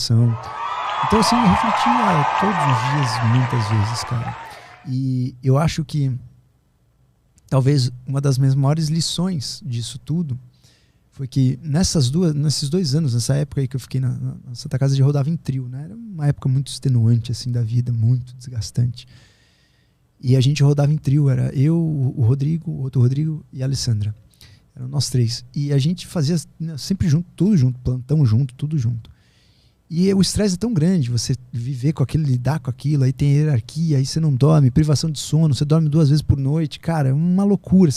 depressão. Então, assim, eu refletia todos os dias, muitas vezes, cara. E eu acho que talvez uma das minhas maiores lições disso tudo foi que nesses 2 anos, nessa época aí que eu fiquei na Santa Casa de rodava em trio, né? Era uma época muito extenuante, assim, da vida, muito desgastante. E a gente rodava em trio, era eu, o Rodrigo, o outro Rodrigo e a Alessandra. Eram nós 3. E a gente fazia, né, sempre junto, tudo junto, plantão junto, tudo junto. E o estresse é tão grande, você viver com aquilo, lidar com aquilo, aí tem hierarquia, aí você não dorme, privação de sono, você dorme 2 vezes por noite, cara, é uma loucura.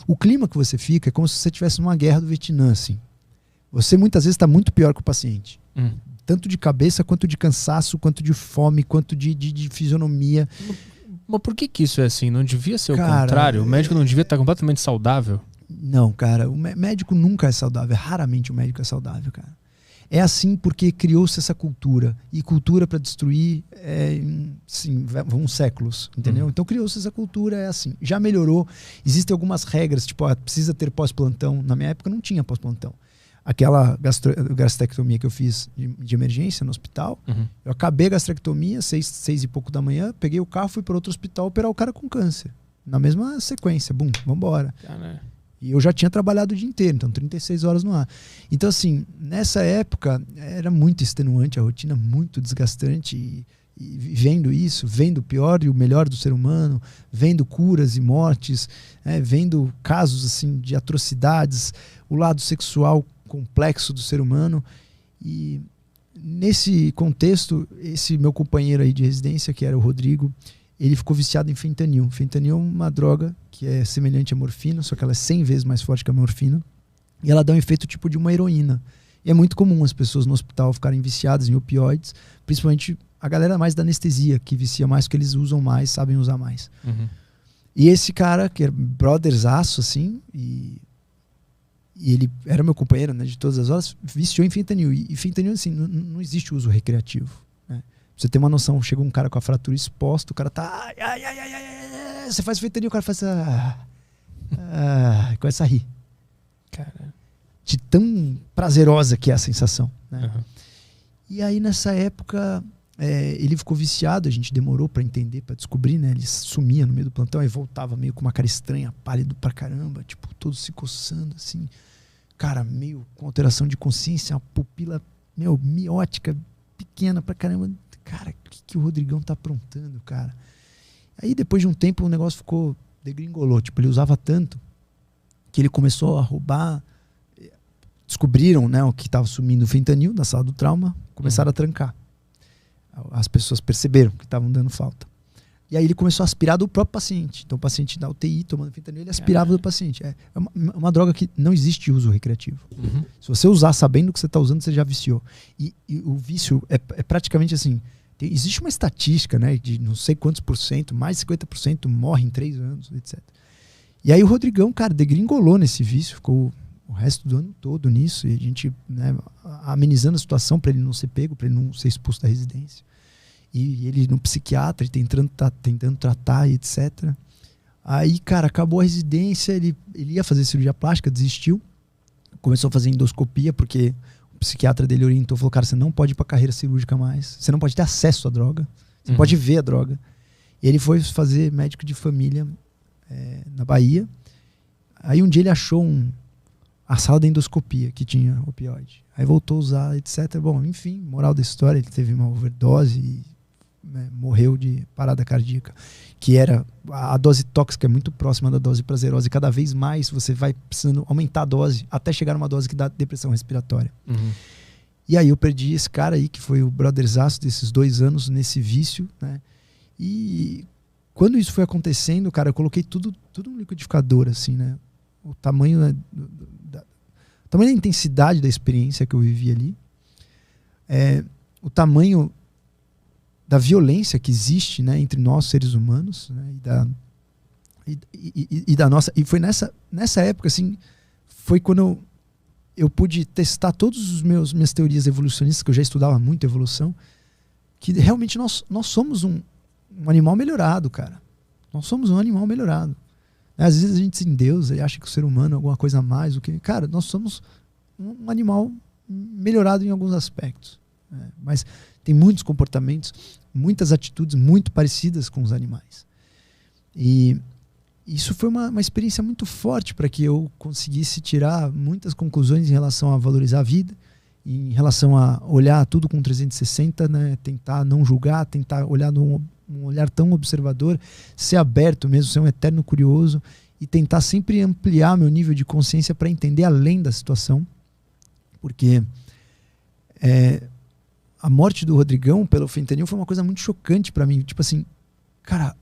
O clima que você fica é como se você estivesse numa guerra do Vietnã, assim. Você muitas vezes está muito pior que o paciente. Tanto de cabeça, quanto de cansaço, quanto de fome, quanto de fisionomia. Mas por que isso é assim? Não devia ser o contrário? O médico não devia estar completamente saudável? Não, cara, o médico nunca é saudável, raramente o médico é saudável, cara. É assim porque criou-se essa cultura. E cultura para destruir, sim, vão séculos, entendeu? Então criou-se essa cultura, é assim. Já melhorou, existem algumas regras, tipo, precisa ter pós-plantão. Na minha época não tinha pós-plantão. Aquela gastrectomia que eu fiz de emergência no hospital, eu acabei a gastrectomia, 6 e pouco da manhã, peguei o carro, fui para outro hospital operar o cara com câncer. Na mesma sequência, bum, vambora. E eu já tinha trabalhado o dia inteiro, então 36 horas no ar. Então, assim, nessa época era muito extenuante, a rotina muito desgastante. E vendo isso, vendo o pior e o melhor do ser humano, vendo curas e mortes, vendo casos assim de atrocidades, o lado sexual complexo do ser humano. E nesse contexto, esse meu companheiro aí de residência, que era o Rodrigo, ele ficou viciado em fentanil. Fentanil é uma droga que é semelhante à morfina, só que ela é 100 vezes mais forte que a morfina. E ela dá um efeito tipo de uma heroína. E é muito comum as pessoas no hospital ficarem viciadas em opioides, principalmente a galera mais da anestesia, que vicia mais porque eles usam mais, sabem usar mais. E esse cara, que era brotherzaço, assim, e ele era meu companheiro, né, de todas as horas, viciou em fentanil. E fentanil, assim, não existe uso recreativo. Pra você ter uma noção, chega um cara com a fratura exposta, o cara tá... Você faz fentanil, o cara faz... começa a rir. Cara. De tão prazerosa que é a sensação. Né? E aí, nessa época, ele ficou viciado, a gente demorou pra entender, pra descobrir, né? Ele sumia no meio do plantão, aí voltava meio com uma cara estranha, pálido pra caramba, tipo, todo se coçando, assim. Cara, meio com alteração de consciência, uma pupila, miótica, pequena pra caramba. Cara, o que o Rodrigão tá aprontando, cara? Aí depois de um tempo o negócio ficou, degringolou. Tipo, ele usava tanto que ele começou a roubar. Descobriram, né, o que estava sumindo o fentanil na sala do trauma, começaram a trancar. As pessoas perceberam que estavam dando falta. E aí ele começou a aspirar do próprio paciente. Então o paciente na UTI tomando fentanil, ele aspirava do paciente. É uma droga que não existe uso recreativo. Se você usar sabendo que você está usando, você já viciou. E o vício é praticamente assim. Existe uma estatística, né, de não sei quantos por cento, mais de 50% morre em 3 anos, etc. E aí o Rodrigão, cara, degringolou nesse vício, ficou o resto do ano todo nisso, e a gente, né, amenizando a situação para ele não ser pego, para ele não ser expulso da residência. E ele no psiquiatra, tentando tratar, etc. Aí, cara, acabou a residência, ele ia fazer cirurgia plástica, desistiu, começou a fazer endoscopia, porque o psiquiatra dele orientou, falou, cara, você não pode ir pra carreira cirúrgica mais, você não pode ter acesso à droga, você pode ver a droga. E ele foi fazer médico de família na Bahia. Aí um dia ele achou a sala da endoscopia que tinha opioide. Aí voltou a usar, etc. Bom, enfim, moral da história, ele teve uma overdose e morreu de parada cardíaca, que era a dose tóxica é muito próxima da dose prazerosa, e cada vez mais você vai precisando aumentar a dose até chegar numa dose que dá depressão respiratória. E aí eu perdi esse cara aí, que foi o brotherzaço desses 2 anos nesse vício, né? E quando isso foi acontecendo, cara, eu coloquei tudo no liquidificador, assim, né? O tamanho, né, o tamanho da intensidade da experiência que eu vivi ali, o tamanho da violência que existe, né, entre nós seres humanos, né, e da nossa, e foi nessa época, assim, foi quando eu pude testar todas as minhas teorias evolucionistas, que eu já estudava muito evolução, que realmente nós somos um animal melhorado, cara. Nós somos um animal melhorado. Às vezes a gente se endeusa e acha que o ser humano é alguma coisa a mais. Cara, nós somos um animal melhorado em alguns aspectos. Mas tem muitos comportamentos, muitas atitudes muito parecidas com os animais. E isso foi uma experiência muito forte para que eu conseguisse tirar muitas conclusões em relação a valorizar a vida, em relação a olhar tudo com 360, né? Tentar não julgar, tentar olhar num olhar tão observador, ser aberto mesmo, ser um eterno curioso e tentar sempre ampliar meu nível de consciência para entender além da situação. Porque a morte do Rodrigão pelo fentanil foi uma coisa muito chocante para mim. Tipo assim, cara,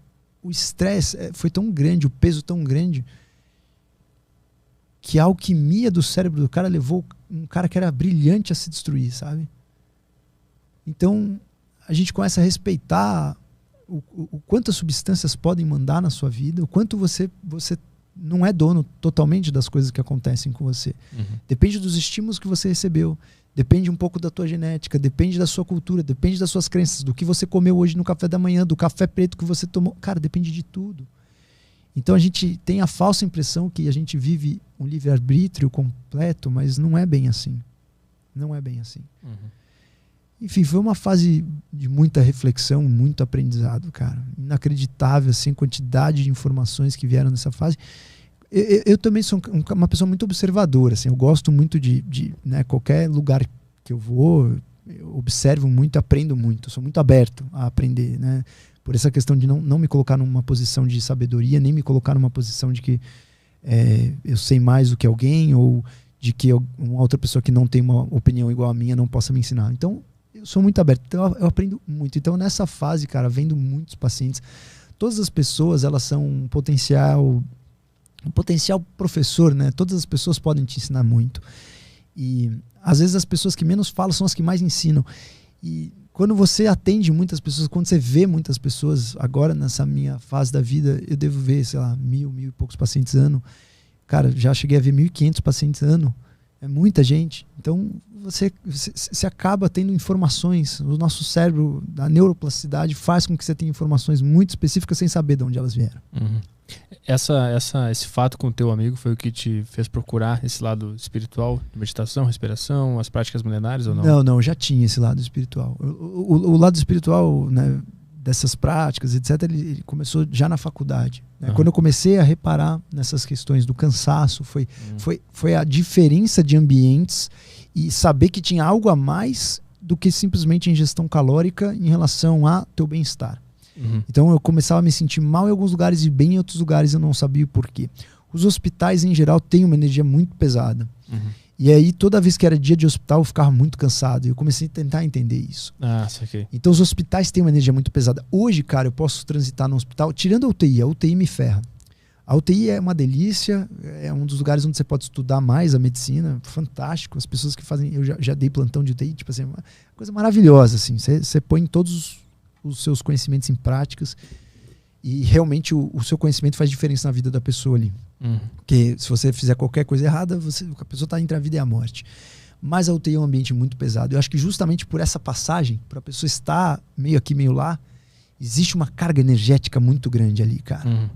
o estresse foi tão grande, o peso tão grande, que a alquimia do cérebro do cara levou um cara que era brilhante a se destruir, sabe? Então, a gente começa a respeitar o quanto as substâncias podem mandar na sua vida, o quanto você não é dono totalmente das coisas que acontecem com você. Depende dos estímulos que você recebeu, depende um pouco da tua genética, depende da sua cultura, depende das suas crenças, do que você comeu hoje no café da manhã, do café preto que você tomou. Cara, depende de tudo. Então a gente tem a falsa impressão que a gente vive um livre-arbítrio completo, mas não é bem assim. Não é bem assim. Enfim, foi uma fase de muita reflexão, muito aprendizado, cara. Inacreditável, assim, a quantidade de informações que vieram nessa fase. Eu também sou uma pessoa muito observadora, assim, eu gosto muito de né, qualquer lugar que eu vou, eu observo muito, aprendo muito, sou muito aberto a aprender, né? Por essa questão de não me colocar numa posição de sabedoria, nem me colocar numa posição de que eu sei mais do que alguém, ou de que uma outra pessoa que não tem uma opinião igual a minha não possa me ensinar. Então, eu sou muito aberto, então eu aprendo muito. Então, nessa fase, cara, vendo muitos pacientes, todas as pessoas, elas são um potencial professor, né? Todas as pessoas podem te ensinar muito. E, às vezes, as pessoas que menos falam são as que mais ensinam. E quando você atende muitas pessoas, quando você vê muitas pessoas, agora nessa minha fase da vida, eu devo ver, sei lá, 1.000 e poucos pacientes ano. Cara, já cheguei a ver 1.500 pacientes ano. É muita gente. Então, você acaba tendo informações. O nosso cérebro, a neuroplasticidade, faz com que você tenha informações muito específicas sem saber de onde elas vieram. Esse fato com o teu amigo foi o que te fez procurar esse lado espiritual, meditação, respiração, as práticas milenares ou não? Não, eu já tinha esse lado espiritual. O lado espiritual, né, dessas práticas, etc., ele começou já na faculdade. Né? Quando eu comecei a reparar nessas questões do cansaço, foi a diferença de ambientes e saber que tinha algo a mais do que simplesmente ingestão calórica em relação a teu bem-estar. Então eu começava a me sentir mal em alguns lugares e bem em outros lugares, eu não sabia o porquê. Os hospitais, em geral, têm uma energia muito pesada. E aí, toda vez que era dia de hospital, eu ficava muito cansado. E eu comecei a tentar entender isso. Saquei. Então, os hospitais têm uma energia muito pesada. Hoje, cara, eu posso transitar no hospital, tirando a UTI me ferra. A UTI é uma delícia, é um dos lugares onde você pode estudar mais a medicina, fantástico. As pessoas que fazem, eu já dei plantão de UTI, tipo assim, uma coisa maravilhosa, assim. Você põe todos os seus conhecimentos em práticas e realmente o seu conhecimento faz diferença na vida da pessoa ali. Porque se você fizer qualquer coisa errada, a pessoa está entre a vida e a morte. Mas a UTI é um ambiente muito pesado. Eu acho que justamente por essa passagem, para a pessoa estar meio aqui, meio lá, existe uma carga energética muito grande ali, cara.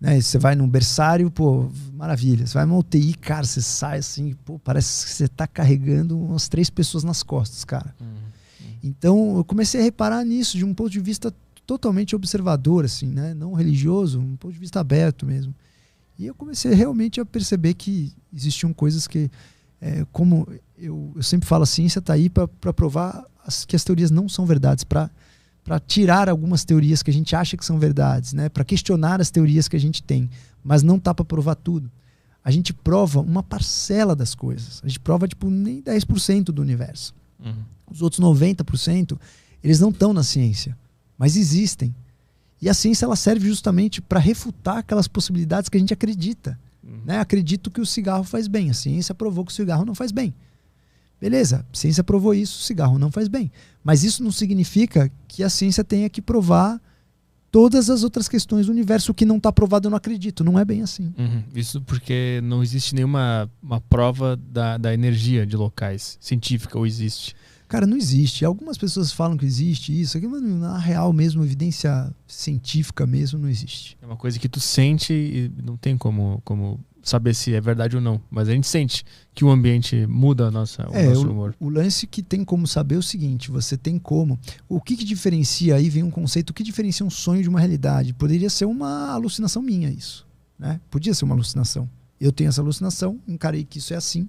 Né? Você vai num berçário, pô, maravilha. Você vai numa UTI, cara, você sai assim, pô, parece que você está carregando umas 3 pessoas nas costas, cara. Então, eu comecei a reparar nisso de um ponto de vista totalmente observador, assim, né? Não religioso, um ponto de vista aberto mesmo. E eu comecei realmente a perceber que existiam coisas que, como eu sempre falo, a ciência está aí para provar que as teorias não são verdades, para tirar algumas teorias que a gente acha que são verdades, né? Para questionar as teorias que a gente tem, mas não tá para provar tudo. A gente prova uma parcela das coisas. A gente prova tipo nem 10% do universo. Os outros 90%, eles não estão na ciência, mas existem. E a ciência, ela serve justamente para refutar aquelas possibilidades que a gente acredita. Né? Acredito que o cigarro faz bem. A ciência provou que o cigarro não faz bem. Beleza, a ciência provou isso, o cigarro não faz bem. Mas isso não significa que a ciência tenha que provar todas as outras questões do universo. O que não está provado eu não acredito. Não é bem assim. Isso porque não existe nenhuma prova da energia de locais científica, ou existe? Cara, não existe. Algumas pessoas falam que existe isso, mas na real mesmo, evidência científica mesmo, não existe. É uma coisa que tu sente e não tem como saber se é verdade ou não, mas a gente sente que o ambiente muda o nosso humor. O lance que tem como saber é o seguinte, você tem como... O que diferencia, aí vem um conceito, o que diferencia um sonho de uma realidade? Poderia ser uma alucinação minha isso, né? Podia ser uma alucinação. Eu tenho essa alucinação, encarei que isso é assim,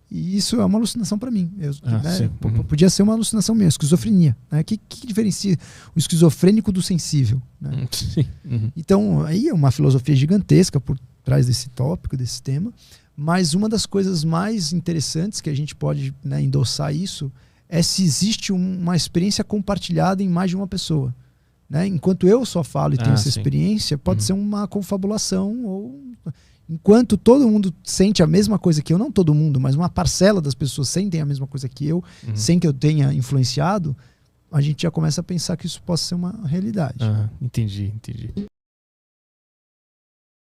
e isso é uma alucinação para mim. Podia ser uma alucinação minha, esquizofrenia. Né? O que diferencia o esquizofrênico do sensível? Né? Então, aí é uma filosofia gigantesca por trás desse tópico, desse tema, mas uma das coisas mais interessantes que a gente pode, né, endossar isso é se existe uma experiência compartilhada em mais de uma pessoa. Né? Enquanto eu só falo e tenho essa experiência, pode ser uma confabulação ou... Enquanto todo mundo sente a mesma coisa que eu, não todo mundo, mas uma parcela das pessoas sentem a mesma coisa que eu, sem que eu tenha influenciado, a gente já começa a pensar que isso possa ser uma realidade. Entendi.